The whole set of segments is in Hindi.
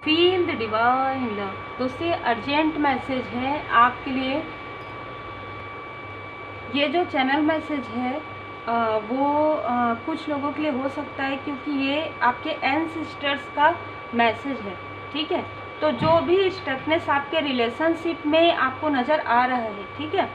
Feel the divine love. दोस्तों ये अर्जेंट मैसेज है आपके लिए। ये जो चैनल मैसेज है वो कुछ लोगों के लिए हो सकता है, क्योंकि ये आपके एंसेस्टर्स का मैसेज है। ठीक है, तो जो भी स्टकनेस आपके रिलेशनशिप में आपको नज़र आ रहा है, ठीक है,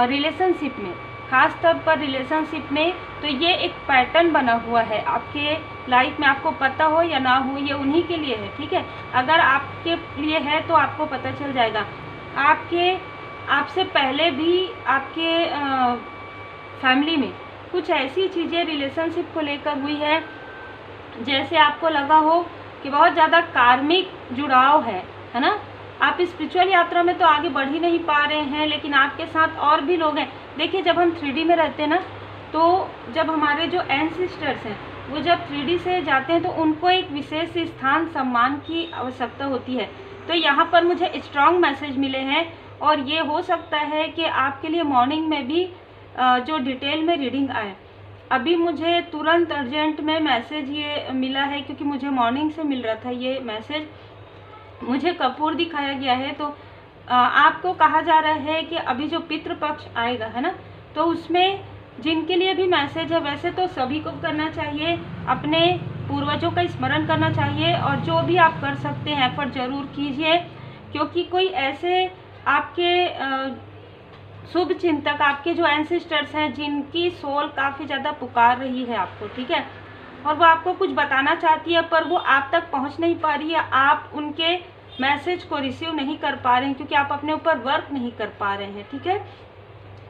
रिलेशनशिप में, ख़ास तौर पर रिलेशनशिप में, तो ये एक पैटर्न बना हुआ है आपके लाइफ में। आपको पता हो या ना हो, ये उन्हीं के लिए है। ठीक है, अगर आपके लिए है तो आपको पता चल जाएगा। आपसे पहले भी आपके फैमिली में कुछ ऐसी चीज़ें रिलेशनशिप को लेकर हुई है, जैसे आपको लगा हो कि बहुत ज़्यादा कार्मिक जुड़ाव है ना। आप स्पिरिचुअल यात्रा में तो आगे बढ़ ही नहीं पा रहे हैं, लेकिन आपके साथ और भी लोग हैं। देखिए, जब हम 3D में रहते हैं ना, तो जब हमारे जो एंसेस्टर्स हैं वो जब 3D से जाते हैं तो उनको एक विशेष स्थान सम्मान की आवश्यकता होती है। तो यहाँ पर मुझे स्ट्रॉन्ग मैसेज मिले हैं, और ये हो सकता है कि आपके लिए मॉर्निंग में भी जो डिटेल में रीडिंग आए। अभी मुझे तुरंत अर्जेंट में मैसेज ये मिला है, क्योंकि मुझे मॉर्निंग से मिल रहा था ये मैसेज। मुझे कपूर दिखाया गया है, तो आपको कहा जा रहा है कि अभी जो पितृपक्ष आएगा है ना, तो उसमें जिनके लिए भी मैसेज है, वैसे तो सभी को करना चाहिए, अपने पूर्वजों का स्मरण करना चाहिए, और जो भी आप कर सकते हैं एफर्ट ज़रूर कीजिए, क्योंकि कोई ऐसे आपके शुभ चिंतक, आपके जो एंसेस्टर्स हैं, जिनकी सोल काफ़ी ज़्यादा पुकार रही है आपको, ठीक है, और वो आपको कुछ बताना चाहती है, पर वो आप तक पहुंच नहीं पा रही है। आप उनके मैसेज को रिसीव नहीं कर पा रहे हैं, क्योंकि आप अपने ऊपर वर्क नहीं कर पा रहे हैं, ठीक है,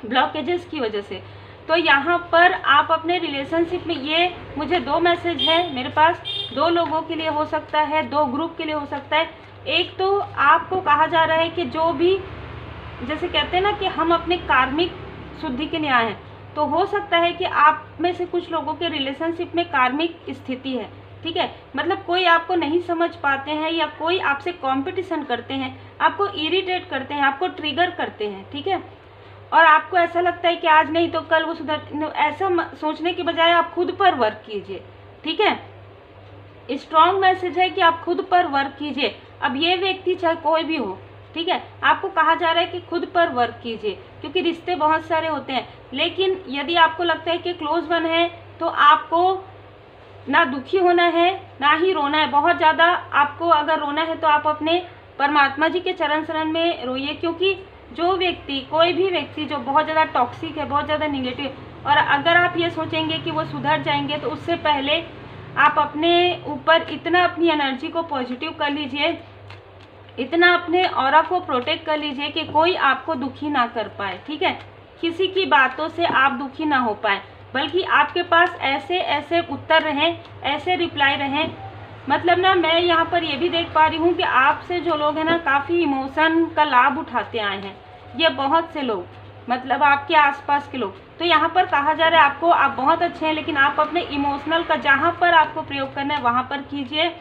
ब्लॉकेजेस की वजह से। तो यहाँ पर आप अपने रिलेशनशिप में, ये मुझे 2 मैसेज है मेरे पास, 2 लोगों के लिए हो सकता है, 2 ग्रुप के लिए हो सकता है। एक तो आपको कहा जा रहा है कि जो भी, जैसे कहते हैं ना कि हम अपने कार्मिक शुद्धि के लिए आए हैं, तो हो सकता है कि आप में से कुछ लोगों के रिलेशनशिप में कार्मिक स्थिति है। ठीक है, मतलब कोई आपको नहीं समझ पाते हैं, या कोई आपसे कंपटीशन करते हैं, आपको इरिटेट करते हैं, आपको ट्रिगर करते हैं। ठीक है, और आपको ऐसा लगता है कि आज नहीं तो कल वो सुधर, ऐसा सोचने के बजाय आप खुद पर वर्क कीजिए। ठीक है, स्ट्रॉन्ग मैसेज है कि आप खुद पर वर्क कीजिए। अब ये व्यक्ति चाहे कोई भी हो, ठीक है, आपको कहा जा रहा है कि खुद पर वर्क कीजिए, क्योंकि रिश्ते बहुत सारे होते हैं, लेकिन यदि आपको लगता है कि क्लोज वन है, तो आपको ना दुखी होना है ना ही रोना है। बहुत ज़्यादा आपको अगर रोना है तो आप अपने परमात्मा जी के चरण शरण में रोइए, क्योंकि जो व्यक्ति, कोई भी व्यक्ति जो बहुत ज़्यादा टॉक्सिक है, बहुत ज़्यादा निगेटिव, और अगर आप ये सोचेंगे कि वो सुधर जाएंगे, तो उससे पहले आप अपने ऊपर इतना अपनी एनर्जी को पॉजिटिव कर लीजिए, इतना अपने ऑरा को प्रोटेक्ट कर लीजिए कि कोई आपको दुखी ना कर पाए। ठीक है, किसी की बातों से आप दुखी ना हो पाए, बल्कि आपके पास ऐसे ऐसे उत्तर रहें, ऐसे रिप्लाई रहें। मतलब ना, मैं यहाँ पर ये भी देख पा रही हूँ कि आपसे जो लोग हैं ना, काफ़ी इमोशन का लाभ उठाते आए हैं, ये बहुत से लोग, मतलब आपके आसपास के लोग। तो यहाँ पर कहा जा रहा है आपको, आप बहुत अच्छे हैं, लेकिन आप अपने इमोशनल का जहाँ पर आपको प्रयोग करना है वहाँ पर कीजिए।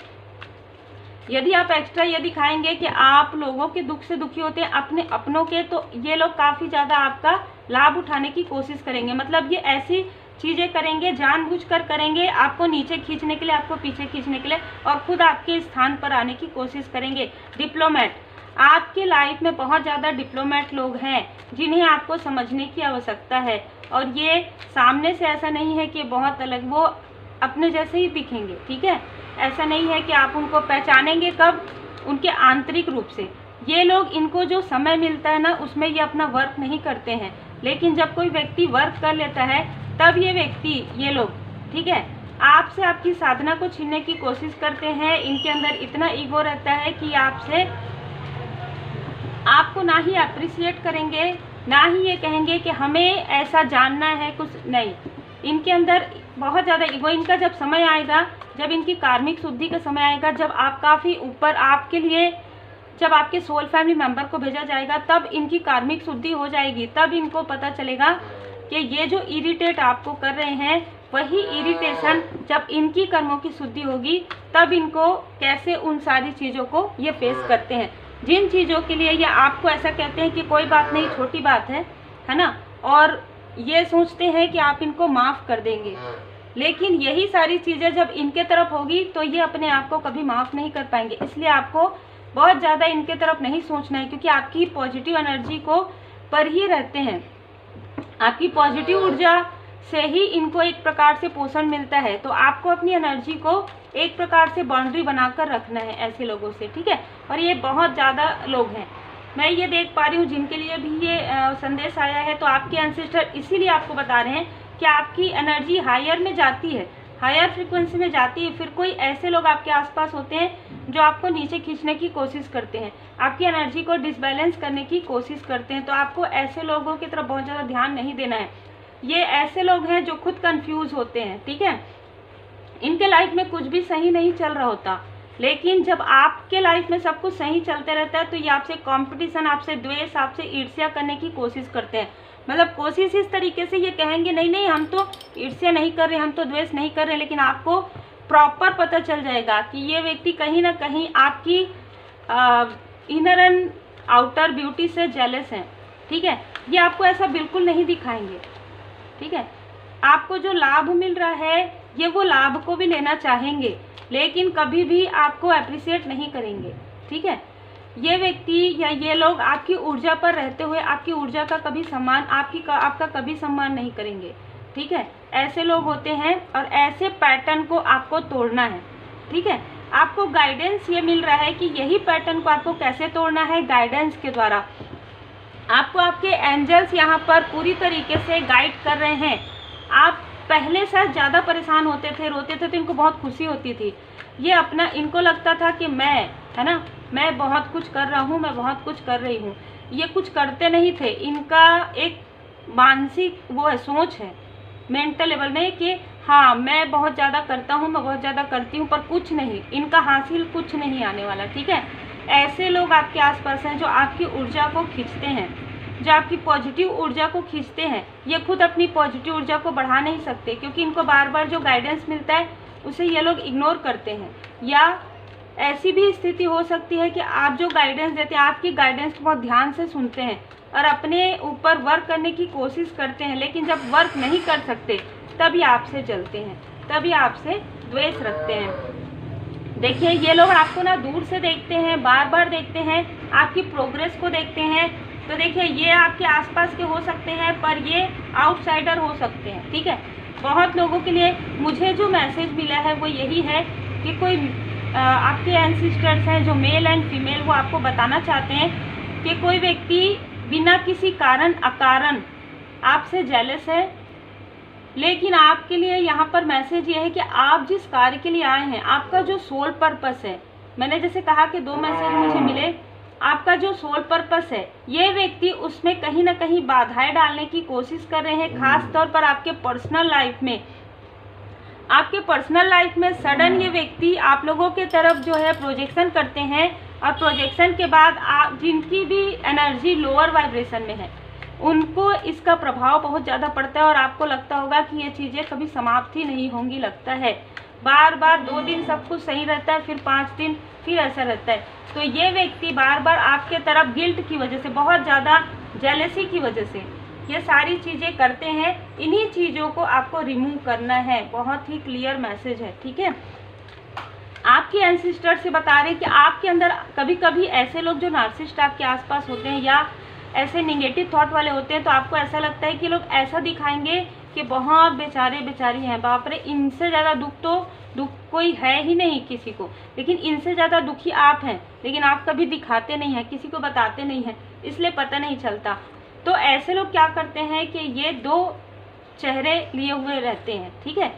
यदि आप एक्स्ट्रा ये दिखाएंगे कि आप लोगों के दुख से दुखी होते हैं, अपने अपनों के, तो ये लोग काफ़ी ज़्यादा आपका लाभ उठाने की कोशिश करेंगे। मतलब ये ऐसी चीज़ें करेंगे, जानबूझकर करेंगे, आपको नीचे खींचने के लिए, आपको पीछे खींचने के लिए, और खुद आपके स्थान पर आने की कोशिश करेंगे। डिप्लोमेट, आपके लाइफ में बहुत ज़्यादा डिप्लोमेट लोग हैं, जिन्हें आपको समझने की आवश्यकता है, और ये सामने से ऐसा नहीं है कि बहुत अलग, वो अपने जैसे ही दिखेंगे। ठीक है, ऐसा नहीं है कि आप उनको पहचानेंगे कब, उनके आंतरिक रूप से। ये लोग, इनको जो समय मिलता है ना, उसमें ये अपना वर्क नहीं करते हैं, लेकिन जब कोई व्यक्ति वर्क कर लेता है, तब ये व्यक्ति, ये लोग, ठीक है, आपसे आपकी साधना को छीनने की कोशिश करते हैं। इनके अंदर इतना ईगो रहता है कि आपको ना ही अप्रिशिएट करेंगे, ना ही ये कहेंगे कि हमें ऐसा जानना है, कुछ नहीं। इनके अंदर बहुत ज़्यादा ईगो। इनका जब समय आएगा, जब इनकी कार्मिक शुद्धि का समय आएगा, जब आप काफ़ी ऊपर, आपके लिए जब आपके सोल फैमिली मेंबर को भेजा जाएगा, तब इनकी कार्मिक शुद्धि हो जाएगी। तब इनको पता चलेगा कि ये जो इरिटेट आपको कर रहे हैं, वही इरिटेशन जब इनकी कर्मों की शुद्धि होगी, तब इनको कैसे उन सारी चीज़ों को ये फेस करते हैं, जिन चीज़ों के लिए ये आपको ऐसा कहते हैं कि कोई बात नहीं, छोटी बात है ना, और ये सोचते हैं कि आप इनको माफ़ कर देंगे। लेकिन यही सारी चीज़ें जब इनके तरफ होगी तो ये अपने आप को कभी माफ़ नहीं कर पाएंगे। इसलिए आपको बहुत ज़्यादा इनके तरफ नहीं सोचना है, क्योंकि आपकी पॉजिटिव एनर्जी को पर ही रहते हैं। आपकी पॉजिटिव ऊर्जा से ही इनको एक प्रकार से पोषण मिलता है। तो आपको अपनी एनर्जी को एक प्रकार से बाउंड्री बनाकर रखना है ऐसे लोगों से, ठीक है। और ये बहुत ज़्यादा लोग हैं, मैं ये देख पा रही हूँ जिनके लिए भी ये संदेश आया है। तो आपके एंसेस्टर इसीलिए आपको बता रहे हैं कि आपकी एनर्जी हायर में जाती है, हायर फ्रिक्वेंसी में जाती है। फिर कोई ऐसे लोग आपके आसपास होते हैं जो आपको नीचे खींचने की कोशिश करते हैं, आपकी एनर्जी को डिसबैलेंस करने की कोशिश करते हैं। तो आपको ऐसे लोगों की तरफ बहुत ज़्यादा ध्यान नहीं देना है। ये ऐसे लोग हैं जो खुद कंफ्यूज होते हैं, ठीक है। इनके लाइफ में कुछ भी सही नहीं चल रहा होता, लेकिन जब आपके लाइफ में सब कुछ सही चलते रहता है तो ये आपसे कंपटीशन, आपसे द्वेष, आपसे ईर्ष्या करने की कोशिश करते हैं। मतलब कोशिश इस तरीके से ये कहेंगे नहीं नहीं हम तो ईर्ष्या नहीं कर रहे, हम तो द्वेष नहीं कर रहे, लेकिन आपको प्रॉपर पता चल जाएगा कि ये व्यक्ति कहीं ना कहीं आपकी इनर एंड आउटर ब्यूटी से जेलस हैं, ठीक है। ये आपको ऐसा बिल्कुल नहीं दिखाएंगे, ठीक है। आपको जो लाभ मिल रहा है ये वो लाभ को भी लेना चाहेंगे, लेकिन कभी भी आपको अप्रिशिएट नहीं करेंगे, ठीक है। ये व्यक्ति या ये लोग आपकी ऊर्जा पर रहते हुए आपकी ऊर्जा का कभी सम्मान, आपका कभी सम्मान नहीं करेंगे, ठीक है। ऐसे लोग होते हैं और ऐसे पैटर्न को आपको तोड़ना है, ठीक है। आपको गाइडेंस ये मिल रहा है कि यही पैटर्न को आपको कैसे तोड़ना है, गाइडेंस के द्वारा। आपको आपके एंजल्स यहाँ पर पूरी तरीके से गाइड कर रहे हैं। आप पहले शायद ज़्यादा परेशान होते थे, रोते थे, तो इनको बहुत खुशी होती थी। ये अपना, इनको लगता था कि मैं, है ना, मैं बहुत कुछ कर रहा हूँ, मैं बहुत कुछ कर रही हूँ। ये कुछ करते नहीं थे। इनका एक मानसिक वो है, सोच है मेंटल लेवल में कि हाँ मैं बहुत ज़्यादा करता हूँ, मैं बहुत ज़्यादा करती हूँ, पर कुछ नहीं, इनका हासिल कुछ नहीं आने वाला, ठीक है। ऐसे लोग आपके आसपास हैं जो आपकी ऊर्जा को खींचते हैं, जो आपकी पॉजिटिव ऊर्जा को खींचते हैं। ये खुद अपनी पॉजिटिव ऊर्जा को बढ़ा नहीं सकते, क्योंकि इनको बार बार जो गाइडेंस मिलता है उसे ये लोग इग्नोर करते हैं। या ऐसी भी स्थिति हो सकती है कि आप जो गाइडेंस देते हैं, आपकी गाइडेंस को बहुत ध्यान से सुनते हैं और अपने ऊपर वर्क करने की कोशिश करते हैं, लेकिन जब वर्क नहीं कर सकते तभी आपसे जलते हैं, तभी आपसे द्वेष रखते हैं। देखिए ये लोग आपको ना दूर से देखते हैं, बार बार देखते हैं, आपकी प्रोग्रेस को देखते हैं। तो देखिए ये आपके आसपास के हो सकते हैं, पर ये आउटसाइडर हो सकते हैं, ठीक है। बहुत लोगों के लिए मुझे जो मैसेज मिला है वो यही है कि कोई आपके एंसेस्टर्स हैं जो मेल एंड फीमेल, वो आपको बताना चाहते हैं कि कोई व्यक्ति बिना किसी कारण अकारण आपसे जेलस है। लेकिन आपके लिए यहाँ पर मैसेज ये है कि आप जिस कार्य के लिए आए हैं, आपका जो सोल पर्पस है, मैंने जैसे कहा कि 2 मैसेज मुझे मिले, आपका जो सोल पर्पस है ये व्यक्ति उसमें कहीं ना कहीं बाधाएं डालने की कोशिश कर रहे हैं। खास तौर पर आपके पर्सनल लाइफ में, आपके पर्सनल लाइफ में सडन ये व्यक्ति आप लोगों के तरफ जो है प्रोजेक्शन करते हैं, और प्रोजेक्शन के बाद आप जिनकी भी एनर्जी लोअर वाइब्रेशन में है उनको इसका प्रभाव बहुत ज़्यादा पड़ता है, और आपको लगता होगा कि ये चीज़ें कभी समाप्त ही नहीं होंगी। लगता है बार बार 2 दिन सब कुछ सही रहता है, फिर 5 दिन फिर ऐसा रहता है। तो ये व्यक्ति बार बार आपके तरफ गिल्ट की वजह से, बहुत ज़्यादा जेलसी की वजह से ये सारी चीज़ें करते हैं। इन्हीं चीज़ों को आपको रिमूव करना है। बहुत ही क्लियर मैसेज है, ठीक है। आपके एंसेस्टर से बता रहे हैं कि आपके अंदर कभी कभी ऐसे लोग जो नार्सिसिस्ट आपके आसपास होते हैं या ऐसे निगेटिव थॉट वाले होते हैं, तो आपको ऐसा लगता है कि लोग ऐसा दिखाएंगे कि बहुत बेचारे बेचारी हैं, बाप रे, इनसे ज़्यादा दुख कोई है ही नहीं किसी को, लेकिन इनसे ज़्यादा दुखी आप हैं। लेकिन आप कभी दिखाते नहीं हैं, किसी को बताते नहीं हैं, इसलिए पता नहीं चलता। तो ऐसे लोग क्या करते हैं कि ये 2 चेहरे लिए हुए रहते हैं, ठीक है।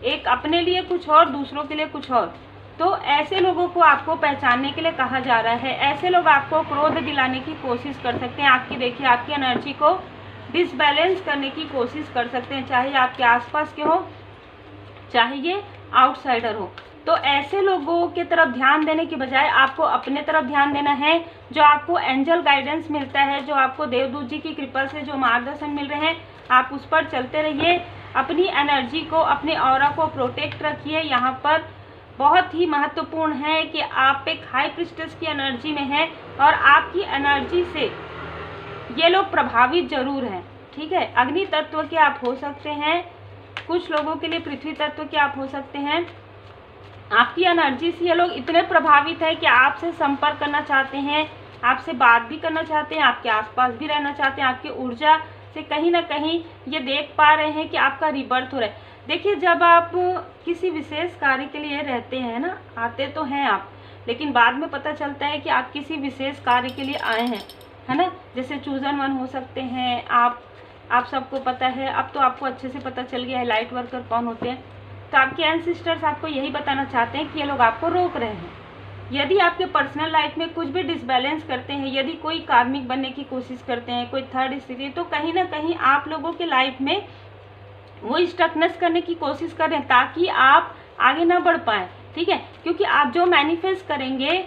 एक अपने लिए कुछ और, दूसरों के लिए कुछ और। तो ऐसे लोगों को आपको पहचानने के लिए कहा जा रहा है। ऐसे लोग आपको क्रोध दिलाने की कोशिश कर सकते हैं, आपकी देखिए आपकी एनर्जी को डिसबैलेंस करने की कोशिश कर सकते हैं, चाहे आपके आसपास के हो चाहे ये आउटसाइडर हो। तो ऐसे लोगों के तरफ ध्यान देने की बजाय आपको अपने तरफ ध्यान देना है। जो आपको एंजल गाइडेंस मिलता है, जो आपको देवदूत जी की कृपा से जो मार्गदर्शन मिल रहे हैं, आप उस पर चलते रहिए। अपनी एनर्जी को, अपने ऑरा को प्रोटेक्ट रखिए। यहाँ पर बहुत ही महत्वपूर्ण है कि आप एक हाई प्रिस्टेस की एनर्जी में हैं और आपकी एनर्जी से ये लोग प्रभावित जरूर हैं, ठीक है। अग्नि तत्व के आप हो सकते हैं, कुछ लोगों के लिए पृथ्वी तत्व के आप हो सकते हैं। आपकी एनर्जी से ये लोग इतने प्रभावित है कि आपसे संपर्क करना चाहते हैं, आपसे बात भी करना चाहते हैं, आपके आसपास भी रहना चाहते हैं। आपकी ऊर्जा से कहीं ना कहीं ये देख पा रहे हैं कि आपका रिबर्थ हो रहा है। देखिए, जब आप किसी विशेष कार्य के लिए रहते हैं ना, आते तो हैं आप, लेकिन बाद में पता चलता है कि आप किसी विशेष कार्य के लिए आए हैं, है ना। जैसे चूजन वन हो सकते हैं आप सबको पता है, अब तो आपको अच्छे से पता चल गया है लाइट वर्कर कौन होते हैं। तो आपके एंसेस्टर्स आपको यही बताना चाहते हैं कि ये लोग आपको रोक रहे हैं। यदि आपके पर्सनल लाइफ में कुछ भी डिसबैलेंस करते हैं, यदि कोई कार्मिक बनने की कोशिश करते हैं, कोई थर्ड स्थिति, तो कहीं ना कहीं आप लोगों के लाइफ में वो स्टकनेस करने की कोशिश कर रहे हैं ताकि आप आगे ना बढ़ पाएँ, ठीक है। क्योंकि आप जो मैनिफेस्ट करेंगे,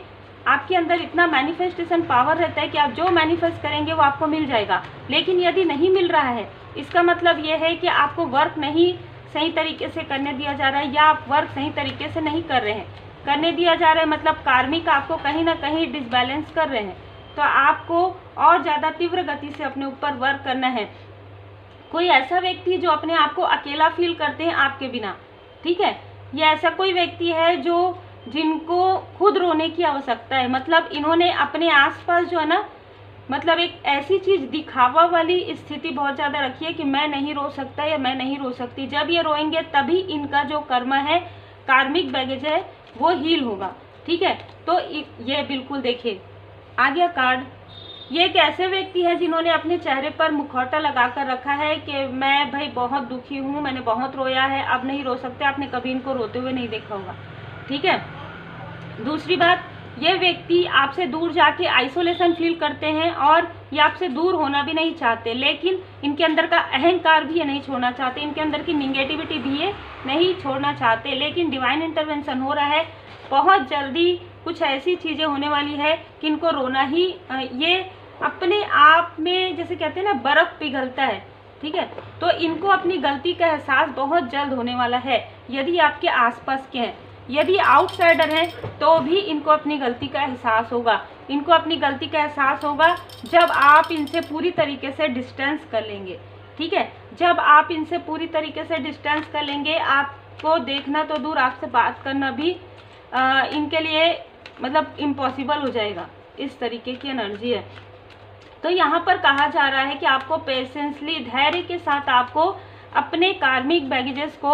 आपके अंदर इतना मैनिफेस्टेशन पावर रहता है कि आप जो मैनिफेस्ट करेंगे वो आपको मिल जाएगा। लेकिन यदि नहीं मिल रहा है, इसका मतलब ये है कि आपको वर्क नहीं सही तरीके से करने दिया जा रहा है, या आप वर्क सही तरीके से नहीं कर रहे हैं। करने दिया जा रहा है मतलब कार्मिक आपको कहीं ना कहीं डिसबैलेंस कर रहे हैं, तो आपको और ज़्यादा तीव्र गति से अपने ऊपर वर्क करना है। कोई ऐसा व्यक्ति जो अपने आप को अकेला फील करते हैं आपके बिना, ठीक है, ये ऐसा कोई व्यक्ति है जिनको खुद रोने की आवश्यकता है। मतलब इन्होंने अपने आसपास जो है ना, मतलब एक ऐसी चीज़ दिखावा वाली स्थिति बहुत ज़्यादा रखी है कि मैं नहीं रो सकता या मैं नहीं रो सकती। जब ये रोएंगे तभी इनका जो कर्म है, कार्मिक बैगेज है, वो हील होगा, ठीक है। तो ये बिल्कुल देखिए आ गया कार्ड। ये एक ऐसे व्यक्ति है जिन्होंने अपने चेहरे पर मुखौटा लगा कर रखा है कि मैं भाई बहुत दुखी हूँ, मैंने बहुत रोया है, अब नहीं रो सकते। आपने कभी इनको रोते हुए नहीं देखा होगा, ठीक है। दूसरी बात, ये व्यक्ति आपसे दूर जाके आइसोलेशन फील करते हैं और ये आपसे दूर होना भी नहीं चाहते, लेकिन इनके अंदर का अहंकार भी ये नहीं छोड़ना चाहते, इनके अंदर की निगेटिविटी भी ये नहीं छोड़ना चाहते। लेकिन डिवाइन इंटरवेंशन हो रहा है, बहुत जल्दी कुछ ऐसी चीज़ें होने वाली है कि इनको रोना ही, ये अपने आप में जैसे कहते हैं ना बर्फ़ पिघलता है, ठीक है। तो इनको अपनी गलती का एहसास बहुत जल्द होने वाला है। यदि आपके आसपास के हैं, यदि आउटसाइडर हैं, तो भी इनको अपनी गलती का एहसास होगा। इनको अपनी गलती का एहसास होगा जब आप इनसे पूरी तरीके से डिस्टेंस कर लेंगे, ठीक है। जब आप इनसे पूरी तरीके से डिस्टेंस कर लेंगे, आपको देखना तो दूर, आपसे बात करना भी इनके लिए मतलब इम्पॉसिबल हो जाएगा। इस तरीके की एनर्जी है। तो यहाँ पर कहा जा रहा है कि आपको पेशेंसली, धैर्य के साथ आपको अपने कार्मिक बैगेजेस को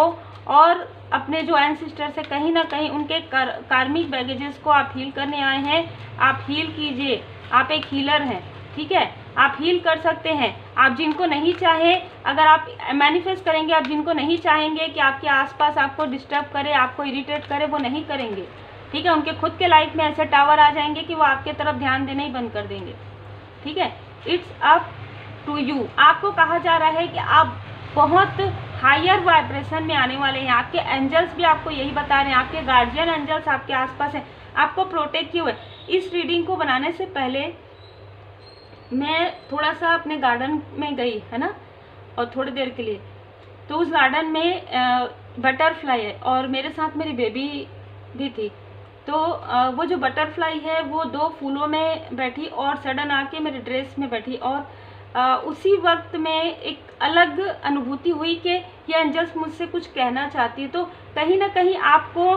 और अपने जो एंसेस्टर से कहीं ना कहीं उनके कार्मिक बैगेजेस को आप हील करने आए हैं। आप हील कीजिए, आप एक हीलर हैं, ठीक है। आप हील कर सकते हैं। आप जिनको नहीं चाहे, अगर आप मैनिफेस्ट करेंगे, आप जिनको नहीं चाहेंगे कि आपके आसपास आपको डिस्टर्ब करे, आपको इरिटेट करे, वो नहीं करेंगे, ठीक है। उनके खुद के लाइफ में ऐसे टावर आ जाएंगे कि वो आपके तरफ ध्यान देना ही बंद कर देंगे, ठीक है। It's up to you. आपको कहा जा रहा है कि आप बहुत हायर वाइब्रेशन में आने वाले हैं। आपके एंजल्स भी आपको यही बता रहे हैं, आपके गार्जियन एंजल्स आपके आसपास हैं, आपको प्रोटेक्ट किए हुए। इस रीडिंग को बनाने से पहले मैं थोड़ा सा अपने गार्डन में गई, है ना, और थोड़ी देर के लिए, तो उस गार्डन में बटरफ्लाई है और मेरे साथ मेरी बेबी भी थी। तो वो जो बटरफ्लाई है वो 2 फूलों में बैठी और सडन आके मेरे ड्रेस में बैठी, और उसी वक्त में एक अलग अनुभूति हुई कि ये एंजल्स मुझसे कुछ कहना चाहती है। तो कहीं ना कहीं आपको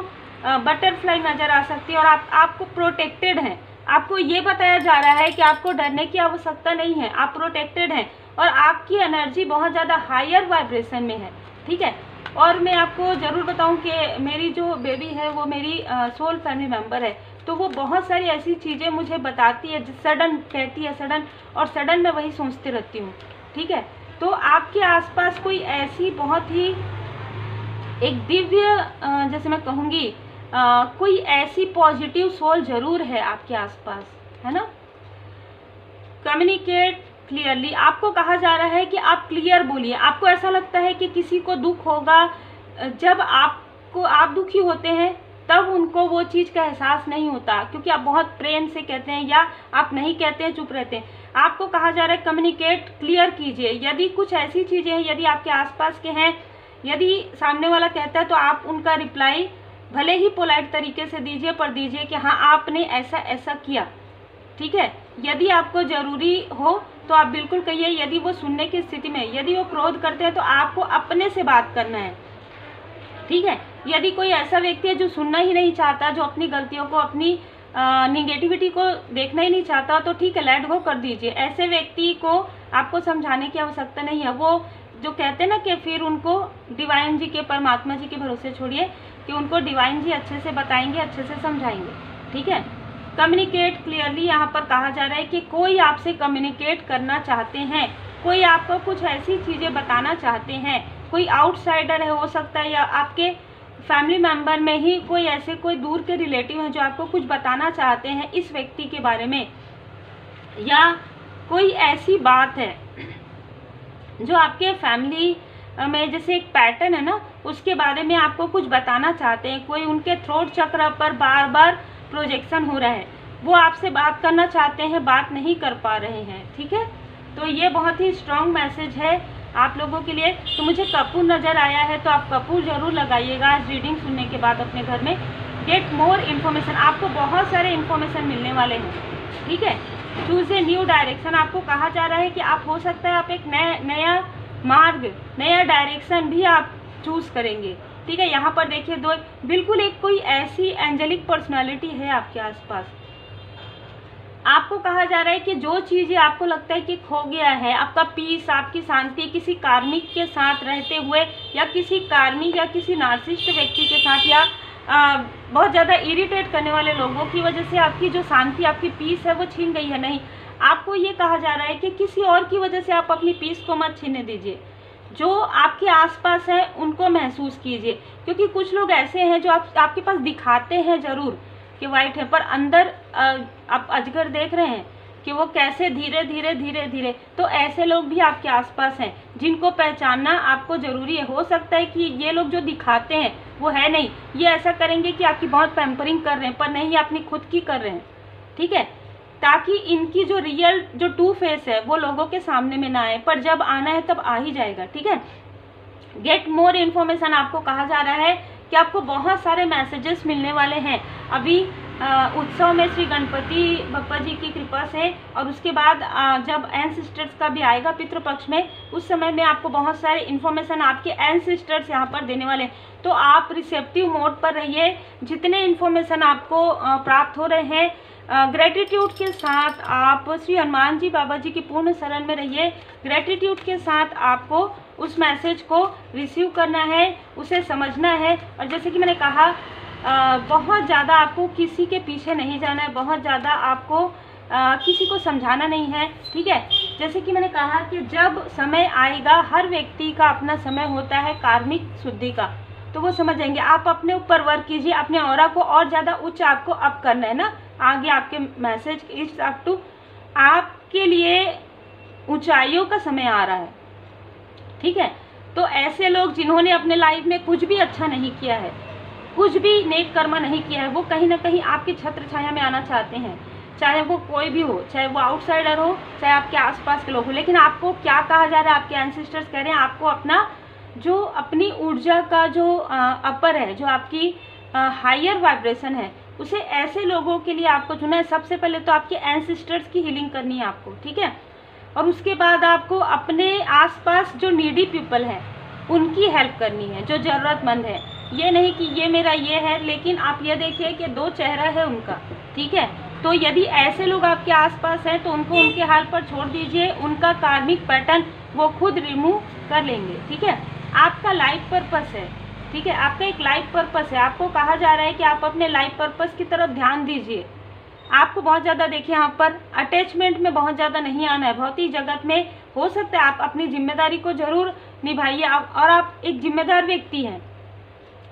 बटरफ्लाई नज़र आ सकती है और आपको प्रोटेक्टेड हैं। आपको ये बताया जा रहा है कि आपको डरने की आवश्यकता नहीं है, आप प्रोटेक्टेड हैं और आपकी एनर्जी बहुत ज़्यादा हायर वाइब्रेशन में है, ठीक है। और मैं आपको ज़रूर बताऊं कि मेरी जो बेबी है वो मेरी सोल फैमिली मेम्बर है, तो वो बहुत सारी ऐसी चीज़ें मुझे बताती है, सडन कहती है सडन, और सडन मैं वही सोचती रहती हूँ, ठीक है। तो आपके आसपास कोई ऐसी बहुत ही एक दिव्य जैसे मैं कहूँगी कोई ऐसी पॉजिटिव सोल ज़रूर है आपके आसपास, है ना। Communicate clearly. आपको कहा जा रहा है कि आप क्लियर बोलिए। आपको ऐसा लगता है कि किसी को दुख होगा, जब आप दुखी होते हैं तब उनको वो चीज़ का एहसास नहीं होता, क्योंकि आप बहुत प्रेम से कहते हैं या आप नहीं कहते हैं, चुप रहते हैं। आपको कहा जा रहा है कम्युनिकेट क्लियर कीजिए। यदि कुछ ऐसी चीज़ें हैं, यदि आपके आसपास के हैं, यदि सामने वाला कहता है तो आप उनका रिप्लाई भले ही पोलाइट तरीके से दीजिए, पर दीजिए कि हाँ आपने ऐसा ऐसा किया, ठीक है। यदि आपको ज़रूरी हो तो आप बिल्कुल कहिए। यदि वो सुनने की स्थिति में, यदि वो क्रोध करते हैं तो आपको अपने से बात करना है, ठीक है। यदि कोई ऐसा व्यक्ति है जो सुनना ही नहीं चाहता, जो अपनी गलतियों को, अपनी निगेटिविटी को देखना ही नहीं चाहता, तो ठीक है, लेट गो कर दीजिए। ऐसे व्यक्ति को आपको समझाने की आवश्यकता नहीं है। वो जो कहते हैं ना कि फिर उनको डिवाइन जी के, परमात्मा जी के भरोसे छोड़िए कि उनको डिवाइन जी अच्छे से बताएंगे, अच्छे से समझाएंगे। ठीक है। कम्युनिकेट क्लियरली, यहाँ पर कहा जा रहा है कि कोई आपसे कम्युनिकेट करना चाहते हैं, कोई आपको कुछ ऐसी चीज़ें बताना चाहते हैं, कोई आउटसाइडर है हो सकता है, या आपके फैमिली मेम्बर में ही कोई ऐसे कोई दूर के रिलेटिव हैं जो आपको कुछ बताना चाहते हैं इस व्यक्ति के बारे में, या कोई ऐसी बात है जो आपके फैमिली में जैसे एक पैटर्न है ना, उसके बारे में आपको कुछ बताना चाहते हैं। कोई उनके थ्रोट चक्र पर बार बार प्रोजेक्शन हो रहा है, वो आपसे बात करना चाहते हैं, बात नहीं कर पा रहे हैं। ठीक है। तो ये बहुत ही स्ट्रॉन्ग मैसेज है आप लोगों के लिए। तो मुझे कपूर नज़र आया है, तो आप कपूर जरूर लगाइएगा आज रीडिंग सुनने के बाद अपने घर में। गेट मोर इन्फॉर्मेशन, आपको बहुत सारे इन्फॉर्मेशन मिलने वाले हैं। ठीक है। चूज ए न्यू डायरेक्शन, आपको कहा जा रहा है कि आप, हो सकता है आप एक नया मार्ग, नया डायरेक्शन भी आप चूज करेंगे। ठीक है। यहाँ पर देखिए दो, बिल्कुल एक कोई ऐसी एंजेलिक पर्सनालिटी है आपके आसपास। आपको कहा जा रहा है कि जो चीज़ें आपको लगता है कि खो गया है, आपका पीस, आपकी शांति, किसी कार्मिक के साथ रहते हुए, या किसी कार्मिक या किसी नार्सिसिस्ट व्यक्ति के साथ, या बहुत ज़्यादा इरिटेट करने वाले लोगों की वजह से आपकी जो शांति, आपकी पीस है वो छीन गई है। नहीं, आपको ये कहा जा रहा है कि किसी और की वजह से आप अपनी पीस को मत छीनने दीजिए। जो आपके आसपास है उनको महसूस कीजिए, क्योंकि कुछ लोग ऐसे हैं जो आपके पास दिखाते हैं ज़रूर कि वाइट है, पर अंदर आप अजगर देख रहे हैं कि वो कैसे धीरे धीरे धीरे धीरे। तो ऐसे लोग भी आपके आसपास हैं जिनको पहचानना आपको ज़रूरी है। हो सकता है कि ये लोग जो दिखाते हैं वो है नहीं, ये ऐसा करेंगे कि आपकी बहुत पैम्परिंग कर रहे हैं, पर नहीं, अपनी खुद की कर रहे हैं। ठीक है। ताकि इनकी जो रियल, जो टू फेस है वो लोगों के सामने में ना आए, पर जब आना है तब आ ही जाएगा। ठीक है। गेट मोर इन्फॉर्मेशन, आपको कहा जा रहा है कि आपको बहुत सारे मैसेजेस मिलने वाले हैं अभी उत्सव में श्री गणपति बप्पा जी की कृपा से, और उसके बाद जब एंसेस्टर्स का भी आएगा पितृपक्ष में, उस समय में आपको बहुत सारे इन्फॉर्मेशन आपके एंसेस्टर्स यहाँ पर देने वाले हैं। तो आप रिसेप्टिव मोड पर रहिए। जितने इन्फॉर्मेशन आपको प्राप्त हो रहे हैं, ग्रेटिट्यूड के साथ आप श्री हनुमान जी बाबा जी की पूर्ण शरण में रहिए। ग्रेटिट्यूड के साथ आपको उस मैसेज को रिसीव करना है, उसे समझना है। और जैसे कि मैंने कहा, बहुत ज़्यादा आपको किसी के पीछे नहीं जाना है, बहुत ज़्यादा आपको किसी को समझाना नहीं है। ठीक है। जैसे कि मैंने कहा कि जब समय आएगा, हर व्यक्ति का अपना समय होता है कार्मिक शुद्धि का, तो वो समझ जाएंगे। आप अपने ऊपर वर्क कीजिए, अपने ऑरा को और ज़्यादा उच्च आपको अप करना है ना। आगे आपके मैसेज इट्स अप टू, आपके लिए ऊंचाइयों का समय आ रहा है। ठीक है। तो ऐसे लोग जिन्होंने अपने लाइफ में कुछ भी अच्छा नहीं किया है, कुछ भी नेक कर्म नहीं किया है, वो कहीं ना कहीं आपकी छत्र छाया में आना चाहते हैं, चाहे वो कोई भी हो, चाहे वो आउटसाइडर हो, चाहे आपके आसपास के लोग हो। लेकिन आपको क्या कहा जा रहा है, आपके एंसेस्टर्स कह रहे हैं आपको अपना जो अपनी ऊर्जा का जो अपर है, जो आपकी हायर वाइब्रेशन है, उसे ऐसे लोगों के लिए आपको चुना है। सबसे पहले तो आपके एंसेस्टर्स की हीलिंग करनी है आपको। ठीक है। और उसके बाद आपको अपने आसपास जो नीडी पीपल हैं उनकी हेल्प करनी है, जो ज़रूरतमंद है। ये नहीं कि ये मेरा ये है, लेकिन आप ये देखिए कि दो चेहरा है उनका। ठीक है। तो यदि ऐसे लोग आपके आसपास हैं तो उनको उनके हाल पर छोड़ दीजिए, उनका कार्मिक पैटर्न वो खुद रिमूव कर लेंगे। ठीक है। आपका लाइफ पर्पस है। ठीक है। आपका एक लाइफ पर्पस है। आपको कहा जा रहा है कि आप अपने लाइफ पर्पस की तरफ ध्यान दीजिए। आपको बहुत ज़्यादा, देखिए यहाँ पर अटैचमेंट में बहुत ज़्यादा नहीं आना है। भौतिक जगत में हो सकता है आप अपनी जिम्मेदारी को ज़रूर निभाइए, और आप एक जिम्मेदार व्यक्ति हैं।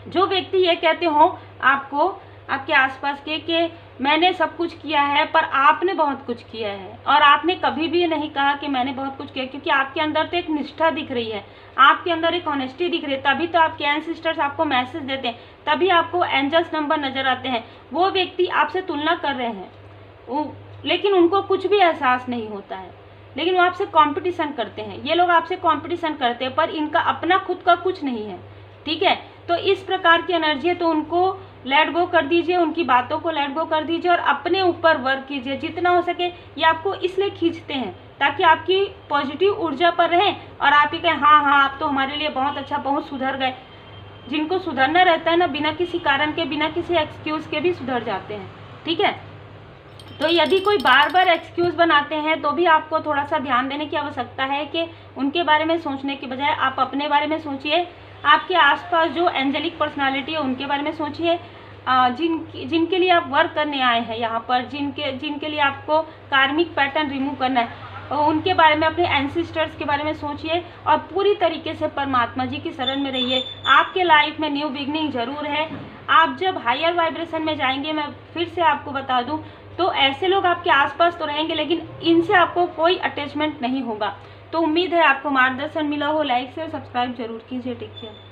जो व्यक्ति ये कहते हो आपको, आपके आसपास के, कि मैंने सब कुछ किया है, पर आपने बहुत कुछ किया है, और आपने कभी भी नहीं कहा कि मैंने बहुत कुछ किया, क्योंकि आपके अंदर तो एक निष्ठा दिख रही है, आपके अंदर एक ऑनेस्टी दिख रही है। तभी तो आपके एंसेस्टर्स आपको मैसेज देते हैं, तभी आपको एंजल्स नंबर नज़र आते हैं। वो व्यक्ति आपसे तुलना कर रहे हैं, लेकिन उनको कुछ भी एहसास नहीं होता है, लेकिन वो आपसे कंपटीशन करते हैं। ये लोग आपसे कंपटीशन करते हैं, पर इनका अपना खुद का कुछ नहीं है। ठीक है। तो इस प्रकार की एनर्जी है, तो उनको लेट गो कर दीजिए, उनकी बातों को लेट गो कर दीजिए, और अपने ऊपर वर्क कीजिए जितना हो सके। ये आपको इसलिए खींचते हैं ताकि आपकी पॉजिटिव ऊर्जा पर रहें, और आप ही कहें हाँ हाँ आप तो हमारे लिए बहुत अच्छा, बहुत सुधर गए। जिनको सुधरना रहता है ना, बिना किसी कारण के, बिना किसी एक्सक्यूज़ के भी सुधर जाते हैं। ठीक है, तो यदि कोई बार बार एक्सक्यूज़ बनाते हैं तो भी आपको थोड़ा सा ध्यान देने की आवश्यकता है कि उनके बारे में सोचने के बजाय आप अपने बारे में सोचिए, आपके आसपास जो एंजेलिक पर्सनालिटी है उनके बारे में सोचिए, जिनके लिए आप वर्क करने आए हैं यहाँ पर, जिनके लिए आपको कार्मिक पैटर्न रिमूव करना है, उनके बारे में, अपने एंसेस्टर्स के बारे में सोचिए और पूरी तरीके से परमात्मा जी की शरण में रहिए। आपके लाइफ में न्यू बिगनिंग जरूर है। आप जब हायर वाइब्रेशन में जाएंगे, मैं फिर से आपको बता दूं, तो ऐसे लोग आपके आसपास तो रहेंगे लेकिन इनसे आपको कोई अटैचमेंट नहीं होगा। तो उम्मीद है आपको मार्गदर्शन मिला हो। लाइक शेयर सब्सक्राइब जरूर कीजिए। Take care.